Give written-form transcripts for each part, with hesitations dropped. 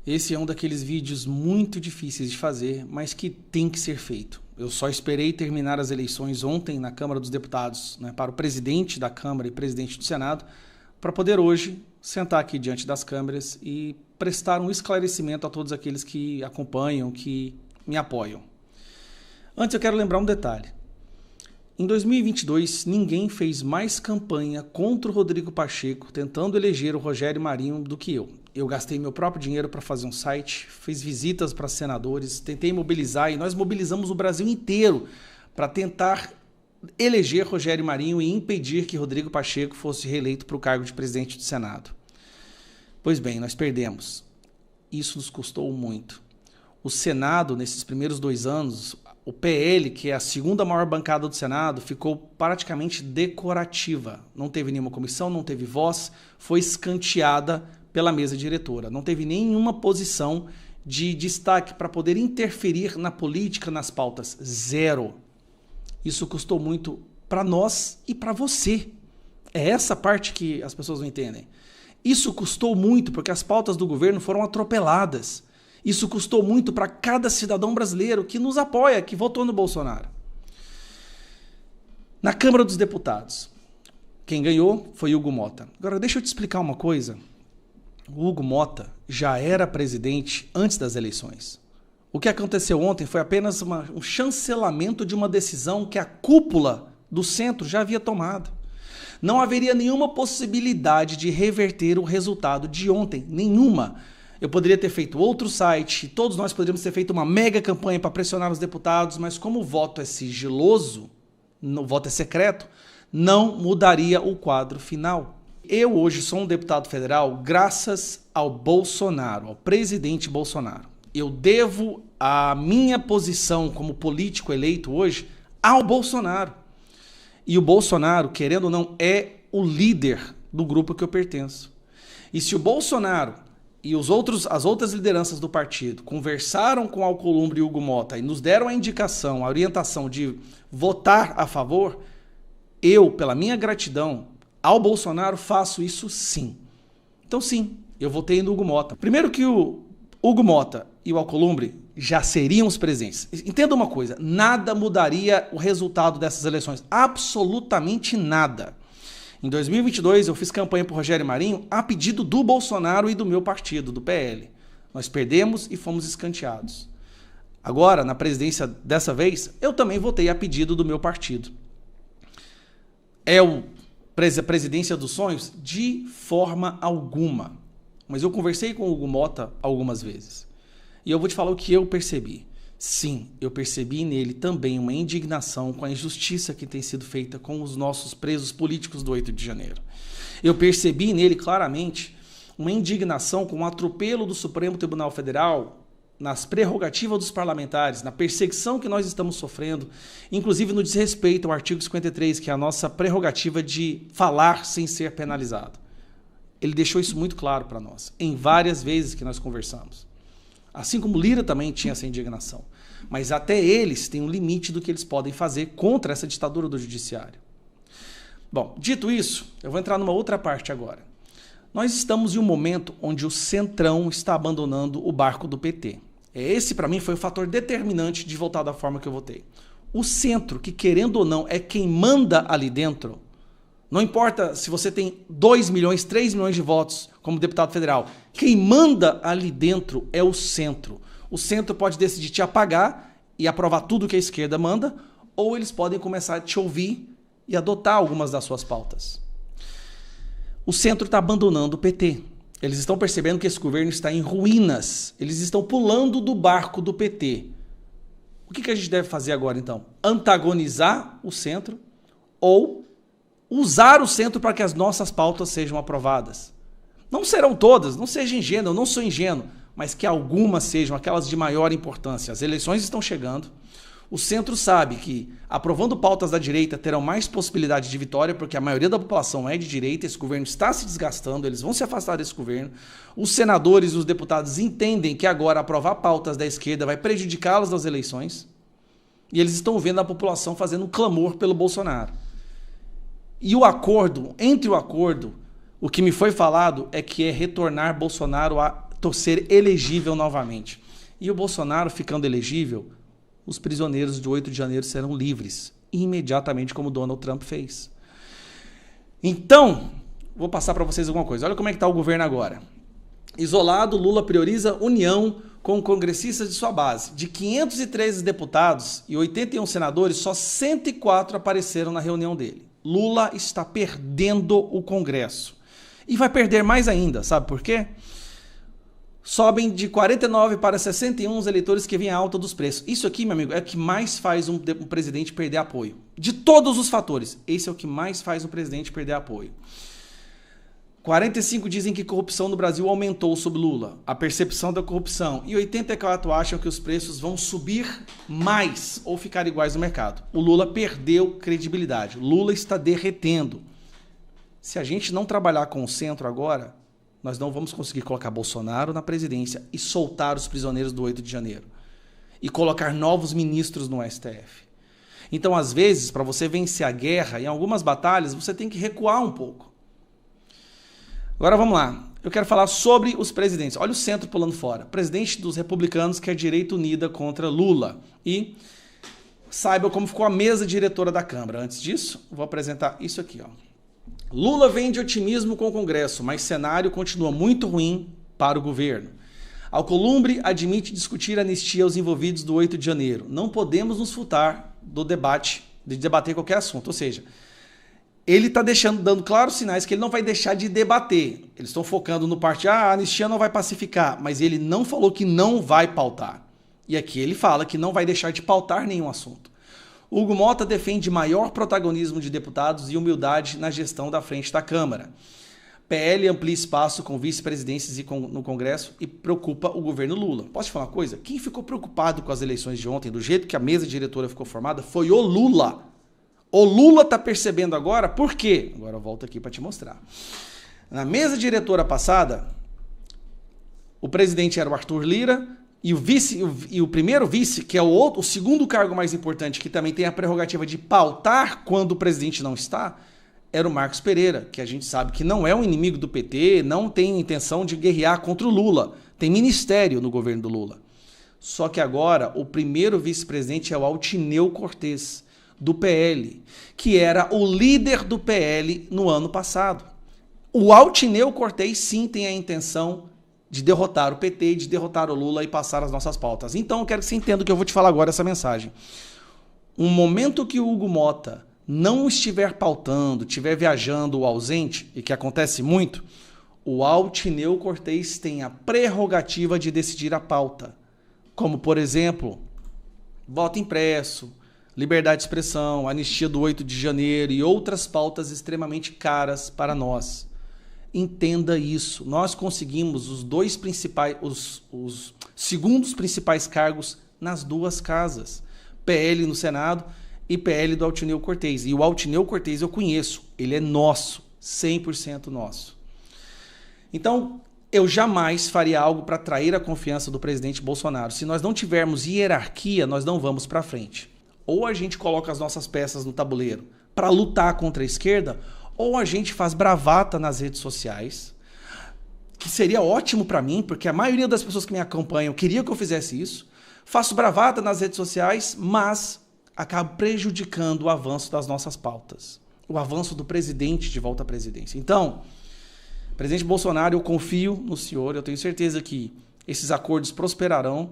Esse é um daqueles vídeos muito difíceis de fazer, mas que tem que ser feito. Eu só esperei terminar as eleições ontem na Câmara dos Deputados, né, para o presidente da Câmara e presidente do Senado, para poder hoje sentar aqui diante das câmeras e prestar um esclarecimento a todos aqueles que acompanham, que me apoiam. Antes eu quero lembrar um detalhe. Em 2022, ninguém fez mais campanha contra o Rodrigo Pacheco, tentando eleger o Rogério Marinho, do que eu. Eu gastei meu próprio dinheiro para fazer um site, fiz visitas para senadores, tentei mobilizar e nós mobilizamos o Brasil inteiro para tentar eleger Rogério Marinho e impedir que Rodrigo Pacheco fosse reeleito para o cargo de presidente do Senado. Pois bem, nós perdemos. Isso nos custou muito. O Senado, nesses primeiros 2 anos, o PL, que é a segunda maior bancada do Senado, ficou praticamente decorativa. Não teve nenhuma comissão, não teve voz, foi escanteada pela mesa diretora. Não teve nenhuma posição de destaque para poder interferir na política, nas pautas. Zero. Isso custou muito para nós e para você. É essa parte que as pessoas não entendem. Isso custou muito porque as pautas do governo foram atropeladas. Isso custou muito para cada cidadão brasileiro que nos apoia, que votou no Bolsonaro. Na Câmara dos Deputados, quem ganhou foi Hugo Motta. Agora, deixa eu te explicar uma coisa. O Hugo Motta já era presidente antes das eleições. O que aconteceu ontem foi apenas um chancelamento de uma decisão que a cúpula do centro já havia tomado. Não haveria nenhuma possibilidade de reverter o resultado de ontem, nenhuma. Eu poderia ter feito outro site, todos nós poderíamos ter feito uma mega campanha para pressionar os deputados, mas como o voto é sigiloso, o voto é secreto, não mudaria o quadro final. Eu hoje sou um deputado federal graças ao Bolsonaro, ao presidente Bolsonaro. Eu devo a minha posição como político eleito hoje ao Bolsonaro. E o Bolsonaro, querendo ou não, é o líder do grupo que eu pertenço. E se o Bolsonaro e as outras lideranças do partido conversaram com Alcolumbre e Hugo Motta e nos deram a indicação, a orientação de votar a favor, eu, pela minha gratidão ao Bolsonaro, faço isso sim. Então sim, eu votei no Hugo Motta. Primeiro que o Hugo Motta e o Alcolumbre já seriam os presidentes. Entenda uma coisa, nada mudaria o resultado dessas eleições. Absolutamente nada. Em 2022, eu fiz campanha para o Rogério Marinho a pedido do Bolsonaro e do meu partido, do PL. Nós perdemos e fomos escanteados. Agora, na presidência dessa vez, eu também votei a pedido do meu partido. É a presidência dos sonhos? De forma alguma. Mas eu conversei com o Hugo Motta algumas vezes. E eu vou te falar o que eu percebi. Sim, eu percebi nele também uma indignação com a injustiça que tem sido feita com os nossos presos políticos do 8 de janeiro. Eu percebi nele claramente uma indignação com o atropelo do Supremo Tribunal Federal nas prerrogativas dos parlamentares, na perseguição que nós estamos sofrendo, inclusive no desrespeito ao artigo 53, que é a nossa prerrogativa de falar sem ser penalizado. Ele deixou isso muito claro para nós, em várias vezes que nós conversamos. Assim como Lira também tinha essa indignação. Mas até eles têm um limite do que eles podem fazer contra essa ditadura do judiciário. Bom, dito isso, eu vou entrar numa outra parte agora. Nós estamos em um momento onde o Centrão está abandonando o barco do PT. Esse, para mim, foi o fator determinante de votar da forma que eu votei. O centro, que querendo ou não é quem manda ali dentro, não importa se você tem 2 milhões, 3 milhões de votos como deputado federal, quem manda ali dentro é o centro. O centro pode decidir te apagar e aprovar tudo que a esquerda manda, ou eles podem começar a te ouvir e adotar algumas das suas pautas. O centro está abandonando o PT. Eles estão percebendo que esse governo está em ruínas. Eles estão pulando do barco do PT. O que a gente deve fazer agora, então? Antagonizar o centro ou usar o centro para que as nossas pautas sejam aprovadas? Não serão todas, não seja ingênuo, eu não sou ingênuo, mas que algumas sejam aquelas de maior importância. As eleições estão chegando. O centro sabe que, aprovando pautas da direita, terão mais possibilidade de vitória, porque a maioria da população é de direita, esse governo está se desgastando, eles vão se afastar desse governo. Os senadores e os deputados entendem que agora aprovar pautas da esquerda vai prejudicá-los nas eleições, e eles estão vendo a população fazendo um clamor pelo Bolsonaro. E o acordo, entre o acordo, o que me foi falado é que é retornar Bolsonaro a ser elegível novamente. E o Bolsonaro ficando elegível, os prisioneiros de 8 de janeiro serão livres, imediatamente como Donald Trump fez. Então, vou passar para vocês alguma coisa. Olha como é que está o governo agora. Isolado, Lula prioriza união com congressistas de sua base. De 513 deputados e 81 senadores, só 104 apareceram na reunião dele. Lula está perdendo o Congresso. E vai perder mais ainda, sabe por quê? Sobem de 49 para 61 os eleitores que vêm à alta dos preços. Isso aqui, meu amigo, é o que mais faz um presidente perder apoio. De todos os fatores, esse é o que mais faz um presidente perder apoio. 45 dizem que corrupção no Brasil aumentou sob Lula, a percepção da corrupção. E 84 acham que os preços vão subir mais ou ficar iguais no mercado. O Lula perdeu credibilidade. Lula está derretendo. Se a gente não trabalhar com o centro agora, nós não vamos conseguir colocar Bolsonaro na presidência e soltar os prisioneiros do 8 de janeiro. E colocar novos ministros no STF. Então, às vezes, para você vencer a guerra, em algumas batalhas, você tem que recuar um pouco. Agora vamos lá. Eu quero falar sobre os presidentes. Olha o centro pulando fora. Presidente dos republicanos quer direita unida contra Lula. E saiba como ficou a mesa diretora da Câmara. Antes disso, vou apresentar isso aqui, ó. Lula vende otimismo com o Congresso, mas cenário continua muito ruim para o governo. Alcolumbre admite discutir anistia aos envolvidos do 8 de janeiro. Não podemos nos furtar do debate, de debater qualquer assunto. Ou seja, ele está dando claros sinais que ele não vai deixar de debater. Eles estão focando no parte, a anistia não vai pacificar, mas ele não falou que não vai pautar. E aqui ele fala que não vai deixar de pautar nenhum assunto. Hugo Mota defende maior protagonismo de deputados e humildade na gestão da frente da Câmara. PL amplia espaço com vice-presidências no Congresso e preocupa o governo Lula. Posso te falar uma coisa? Quem ficou preocupado com as eleições de ontem, do jeito que a mesa diretora ficou formada, foi o Lula. O Lula está percebendo agora por quê? Agora eu volto aqui para te mostrar. Na mesa diretora passada, o presidente era o Arthur Lira, e o primeiro vice, que é o segundo cargo mais importante, que também tem a prerrogativa de pautar quando o presidente não está, era o Marcos Pereira, que a gente sabe que não é um inimigo do PT, não tem intenção de guerrear contra o Lula. Tem ministério no governo do Lula. Só que agora o primeiro vice-presidente é o Altineu Cortez, do PL, que era o líder do PL no ano passado. O Altineu Cortez sim tem a intenção de derrotar o PT, de derrotar o Lula e passar as nossas pautas. Então eu quero que você entenda o que eu vou te falar agora, essa mensagem. Um momento que o Hugo Mota não estiver pautando, estiver viajando ou ausente, e que acontece muito, o Altineu Cortez tem a prerrogativa de decidir a pauta. Como, por exemplo, voto impresso, liberdade de expressão, anistia do 8 de janeiro e outras pautas extremamente caras para nós. Entenda isso. Nós conseguimos os segundos principais cargos nas duas casas. PL no Senado e PL do Altineu Cortez. E o Altineu Cortez eu conheço. Ele é nosso. 100% nosso. Então, eu jamais faria algo para atrair a confiança do presidente Bolsonaro. Se nós não tivermos hierarquia, nós não vamos para frente. Ou a gente coloca as nossas peças no tabuleiro para lutar contra a esquerda, ou a gente faz bravata nas redes sociais, que seria ótimo para mim, porque a maioria das pessoas que me acompanham queria que eu fizesse isso. Faço bravata nas redes sociais, mas acabo prejudicando o avanço das nossas pautas, o avanço do presidente de volta à presidência. Então, presidente Bolsonaro, eu confio no senhor, eu tenho certeza que esses acordos prosperarão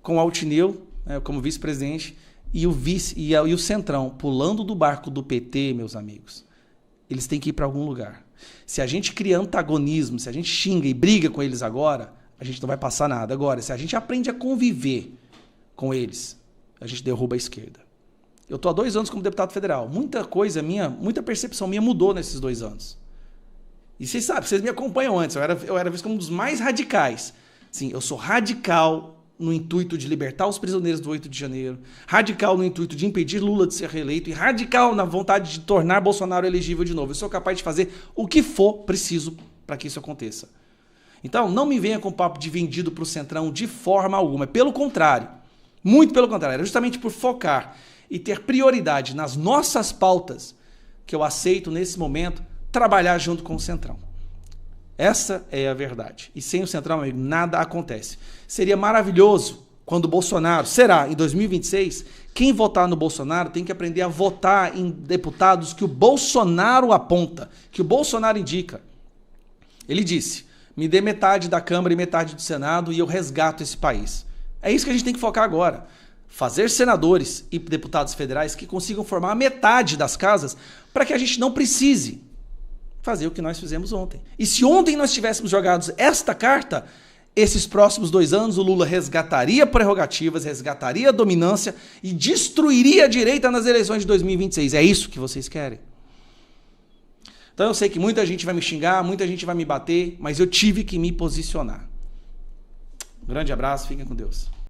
com o Altineu, né, como vice-presidente, e o Centrão pulando do barco do PT, meus amigos. Eles têm que ir para algum lugar. Se a gente cria antagonismo, se a gente xinga e briga com eles agora, a gente não vai passar nada. Agora, se a gente aprende a conviver com eles, a gente derruba a esquerda. Eu estou há 2 anos como deputado federal. Muita coisa minha, muita percepção minha mudou nesses 2 anos. E vocês sabem, vocês me acompanham antes, eu era visto como um dos mais radicais. Sim, eu sou radical no intuito de libertar os prisioneiros do 8 de janeiro, radical no intuito de impedir Lula de ser reeleito e radical na vontade de tornar Bolsonaro elegível de novo. Eu sou capaz de fazer o que for preciso para que isso aconteça. Então, não me venha com papo de vendido para o Centrão de forma alguma. Pelo contrário, muito pelo contrário. É justamente por focar e ter prioridade nas nossas pautas que eu aceito, nesse momento, trabalhar junto com o Centrão. Essa é a verdade. E sem o Centrão, meu amigo, nada acontece. Seria maravilhoso quando o Bolsonaro, será em 2026, quem votar no Bolsonaro tem que aprender a votar em deputados que o Bolsonaro aponta, que o Bolsonaro indica. Ele disse, me dê metade da Câmara e metade do Senado e eu resgato esse país. É isso que a gente tem que focar agora. Fazer senadores e deputados federais que consigam formar metade das casas para que a gente não precise fazer o que nós fizemos ontem. E se ontem nós tivéssemos jogado esta carta, esses próximos 2 anos o Lula resgataria prerrogativas, resgataria a dominância e destruiria a direita nas eleições de 2026. É isso que vocês querem? Então eu sei que muita gente vai me xingar, muita gente vai me bater, mas eu tive que me posicionar. Um grande abraço, fiquem com Deus.